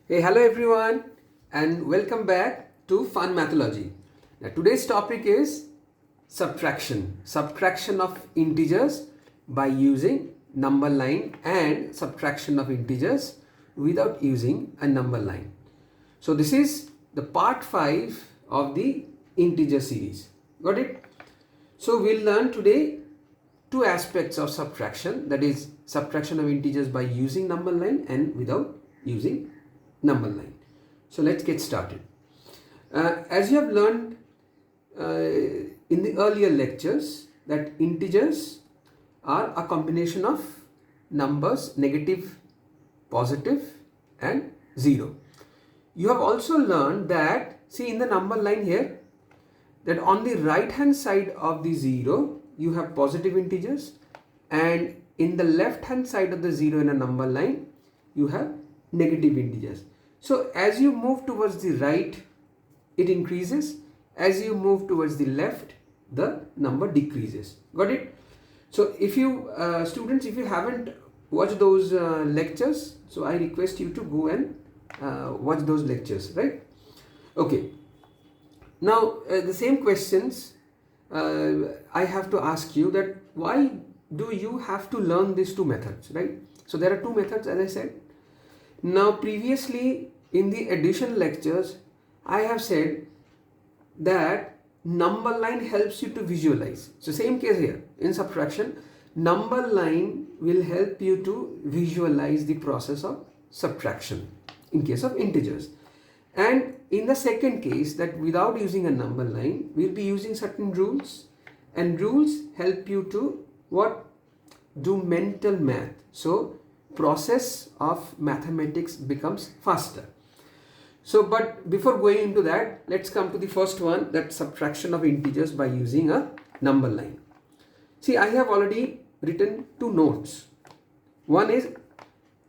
Hey, hello everyone, and welcome back to FunMathology. Now, today's topic is subtraction of integers by using number line and subtraction of integers without using a number line. So, this is the part 5 of the integer series. Got it? So, we'll learn today two aspects of subtraction, that is subtraction of integers by using number line and without using number line. So let's get started. As you have learned in the earlier lectures, that integers are a combination of numbers negative, positive and 0. You have also learned that, see in the number line here, that on the right hand side of the 0 you have positive integers, and in the left hand side of the 0 in a number line you have negative integers. So as you move towards the right, it increases. As you move towards the left, the number decreases. Got it? So if you students, if you haven't watched those lectures, so I request you to go and watch those lectures, right? Okay. Now the same questions I have to ask you, that why do you have to learn these two methods, right? So there are two methods, as I said. Now previously in the addition lectures, I have said that number line helps you to visualize. So same case here in subtraction, number line will help you to visualize the process of subtraction in case of integers. And in the second case, that without using a number line, we'll be using certain rules, and rules help you to what? Do mental math. So process of mathematics becomes faster. So but before going into that, let's come to the first one, that subtraction of integers by using a number line. See, I have already written two notes. One is,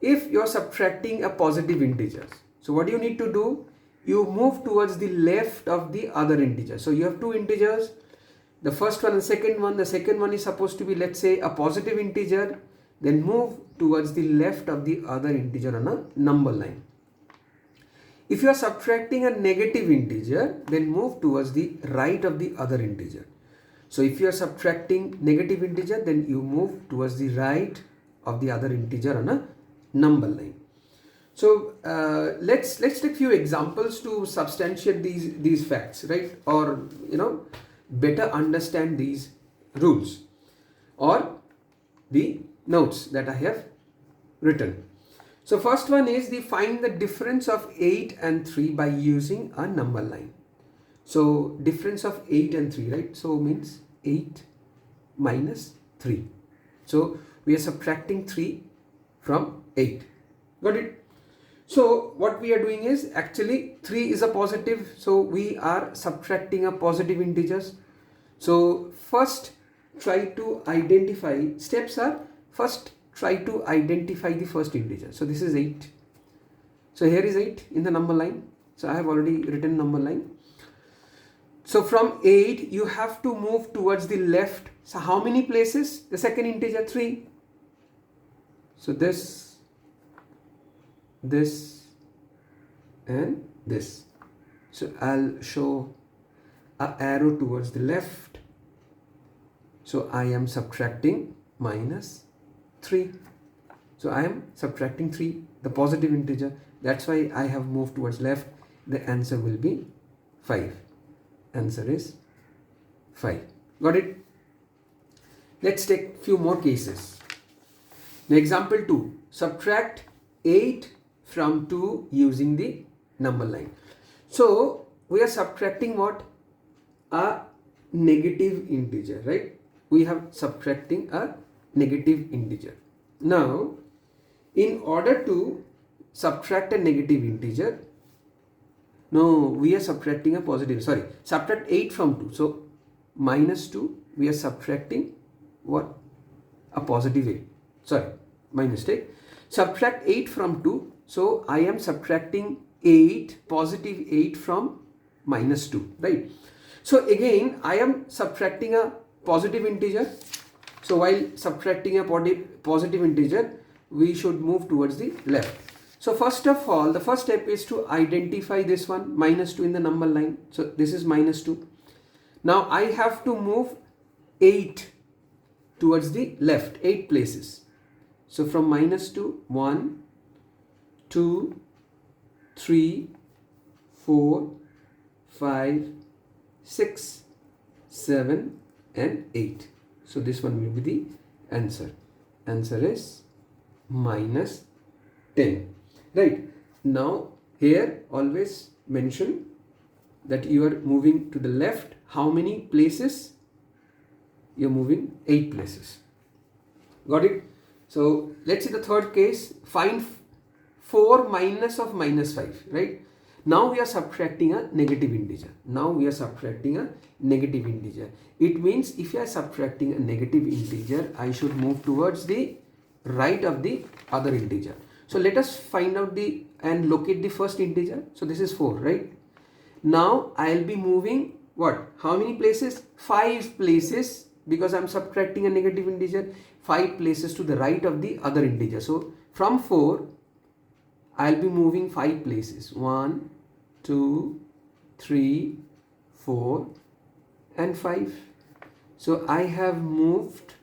if you are subtracting a positive integers, so what you need to do, you move towards the left of the other integer. So you have two integers, the first one and second one. The second one is supposed to be, let's say, a positive integer. Then move towards the left of the other integer on a number line. If you are subtracting a negative integer, then move towards the right of the other integer. So if you are subtracting negative integer, then you move towards the right of the other integer on a number line. So let's take few examples to substantiate these facts, right? Or better understand these rules or the notes that I have written. So first one is the find the difference of 8 and 3 by using a number line. So difference of 8 and 3, right? So means 8 minus 3. So we are subtracting 3 from 8. Got it? So what we are doing is, actually 3 is a positive, so we are subtracting a positive integers. So first try to identify, steps are, first try to identify the first integer. So this is 8. So here is 8 in the number line. So I have already written number line. So from 8 you have to move towards the left. So how many places? The second integer 3. So this and this. So I'll show an arrow towards the left. So I am subtracting minus 3. So I am subtracting 3, the positive integer. That's why I have moved towards left. The answer will be 5. Answer is 5. Got it? Let's take few more cases. Now, example 2. Subtract 8 from 2 using the number line. So we are subtracting what? A negative integer, right? We have subtracting a negative integer. Now in order to subtract a negative integer, no, we are subtracting a positive, sorry, subtract 8 from 2. So minus 2, we are subtracting what? A positive 8. Sorry, my mistake. Subtract 8 from 2. So I am subtracting 8, positive 8 from minus 2, right? So again, I am subtracting a positive integer. So while subtracting a positive integer, we should move towards the left. So first of all, the first step is to identify this one, minus 2 in the number line. So this is minus 2. Now I have to move 8 towards the left, 8 places. So from minus 2, 1, 2, 3, 4, 5, 6, 7 and 8. So this one will be the answer. Answer is minus 10. Right. Now here always mention that you are moving to the left. How many places? You are moving 8 places. Got it? So let's see the third case. Find 4 minus of minus 5. Right. Now we are subtracting a negative integer. Now we are subtracting a negative integer. It means if you are subtracting a negative integer, I should move towards the right of the other integer. So let us find out and locate the first integer. So this is 4, right? Now I'll be moving what? How many places? 5 places, because I'm subtracting a negative integer. 5 places to the right of the other integer. So from 4, I'll be moving 5 places. 1, 2, 3, 4 and 5. So I have moved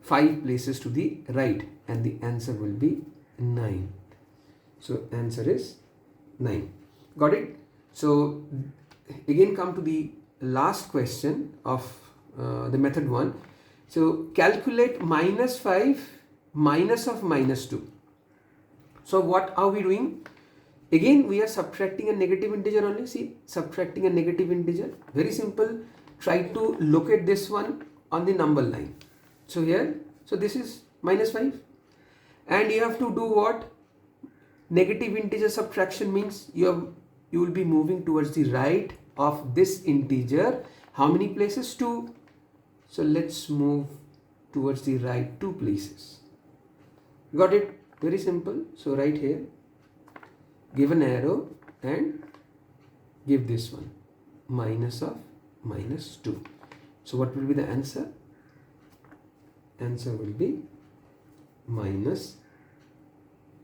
5 places to the right and the answer will be 9. So answer is 9. Got it? So again come to the last question of the method 1. So calculate minus 5 minus of minus 2. So what are we doing? Again we are subtracting a negative integer only. See, subtracting a negative integer. Very simple. Try to locate this one on the number line. So here, so this is minus 5. And you have to do what? Negative integer subtraction means you will be moving towards the right of this integer. How many places? 2. So let's move towards the right 2 places. Got it? Very simple. So right here, give an arrow and give this one, minus of minus 2. So what will be the answer? Answer will be minus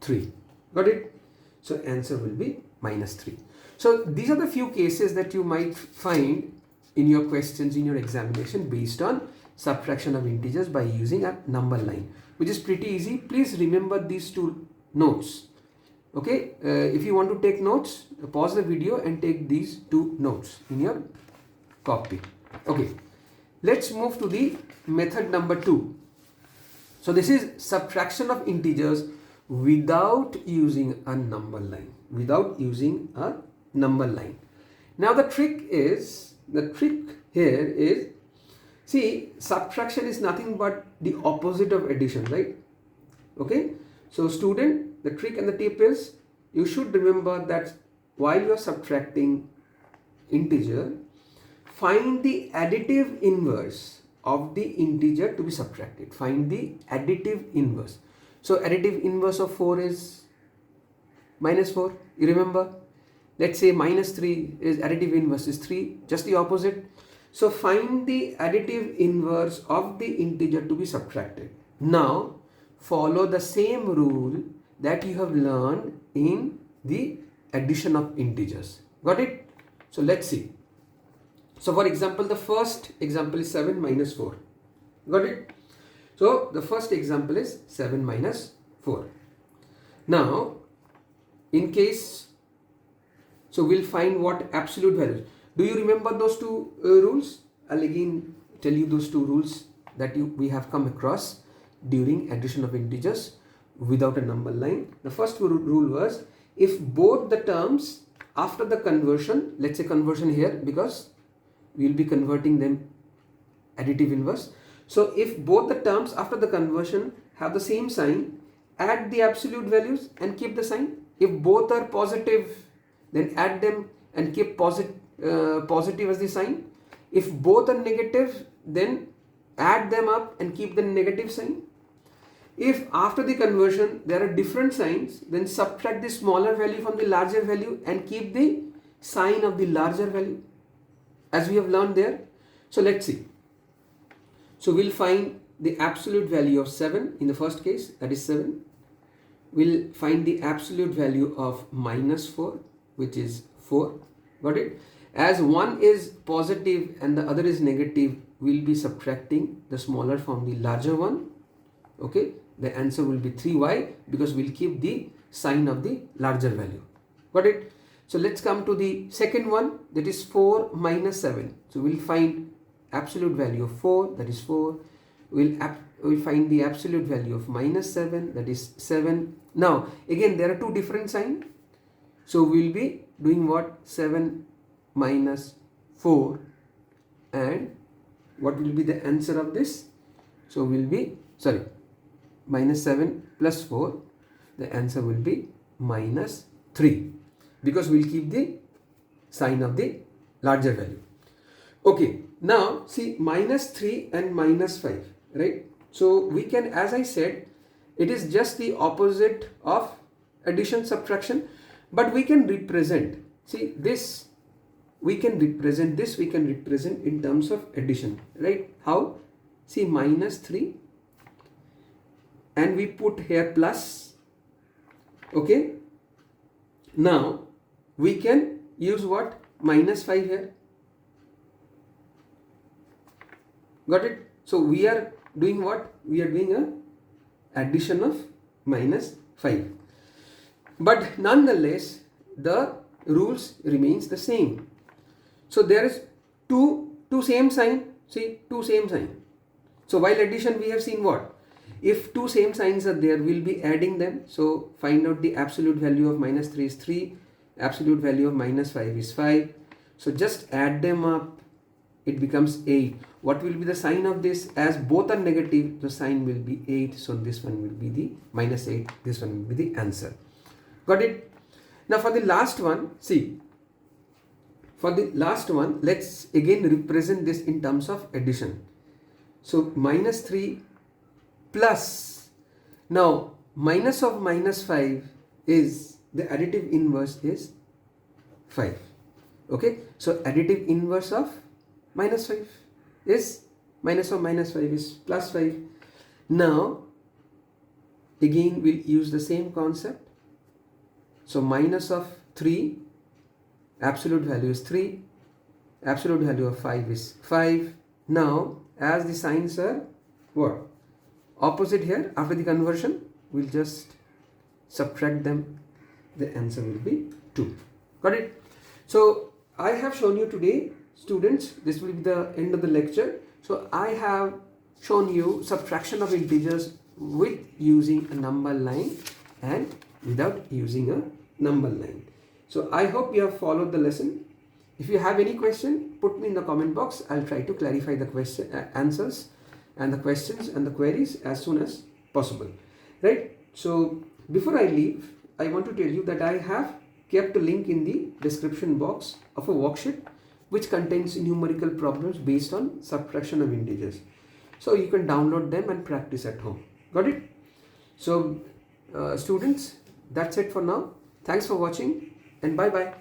3. Got it? So answer will be minus 3. So these are the few cases that you might find in your questions in your examination based on subtraction of integers by using a number line, which is pretty easy. Please remember these 2 notes. Okay, if you want to take notes, pause the video and take these 2 notes in your copy. Okay, let's move to the method number 2. So this is subtraction of integers without using a number line. Without using a number line. Now the trick here is, see, subtraction is nothing but the opposite of addition, right? Okay, so student, the trick and the tip is, you should remember that while you are subtracting integer, find the additive inverse of the integer to be subtracted. Find the additive inverse. So additive inverse of 4 is minus 4. You remember? Let's say minus 3 is additive inverse is 3. Just the opposite. So find the additive inverse of the integer to be subtracted. Now follow the same rule that you have learned in the addition of integers. Got it? So let's see. So for example, the first example is 7 minus 4. Got it? So the first example is 7 minus 4. Now in case, so we'll find what absolute values. Do you remember those 2 rules? I'll again tell you those 2 rules that we have come across during addition of integers without a number line. The first rule was, if both the terms after the conversion, let's say conversion here because we will be converting them additive inverse. So if both the terms after the conversion have the same sign, add the absolute values and keep the sign. If both are positive, then add them and keep positive as the sign. If both are negative, then add them up and keep the negative sign. If after the conversion there are different signs, then subtract the smaller value from the larger value and keep the sign of the larger value, as we have learned there. So let's see. So we'll find the absolute value of 7 in the first case, that is 7. we'll find the absolute value of minus 4, which is 4. Got it? As one is positive and the other is negative, we'll be subtracting the smaller from the larger one. Okay, the answer will be 3. Why? Because we'll keep the sign of the larger value. Got it? So let's come to the second one, that is 4 minus 7. So we'll find absolute value of 4, that is 4. We'll find the absolute value of minus 7, that is 7. Now again there are two different signs. So we'll be doing what? 7 minus 4, and what will be the answer of this? So we'll be, minus 7 plus 4, the answer will be minus 3, because we'll keep the sign of the larger value. Okay, now see minus 3 and minus 5, right? So we can, as I said, it is just the opposite of addition, subtraction, but we can represent, see this, we can represent this, we can represent in terms of addition, right? How? See minus 3 and we put here plus. Okay, now we can use what? Minus 5 here. Got it? So we are doing what? We are doing a addition of minus 5. But nonetheless, the rules remains the same. So there is two same sign. See, two same sign. So while addition we have seen what? If two same signs are there, we'll be adding them. So find out the absolute value of minus 3 is 3. Absolute value of minus 5 is 5. So just add them up. It becomes 8. What will be the sign of this? As both are negative, the sign will be 8. So this one will be the minus 8. This one will be the answer. Got it? Now for the last one, see. For the last one, let's again represent this in terms of addition. So minus 3 plus. Now minus of minus 5 is, the additive inverse is 5. Okay. So additive inverse of minus 5 is, minus of minus 5 is plus 5. Now again we'll use the same concept. So minus of 3, absolute value is 3, absolute value of 5 is 5. Now as the signs are what? Opposite here, after the conversion, we'll just subtract them. The answer will be 2. Got it? So I have shown you today, students, this will be the end of the lecture. So I have shown you subtraction of integers with using a number line and without using a number line. So I hope you have followed the lesson. If you have any question, put me in the comment box. I'll try to clarify the question answers and the questions and the queries as soon as possible. Right? So before I leave, I want to tell you that I have kept a link in the description box of a worksheet which contains numerical problems based on subtraction of integers. So you can download them and practice at home. Got it? So students, that's it for now. Thanks for watching and bye bye.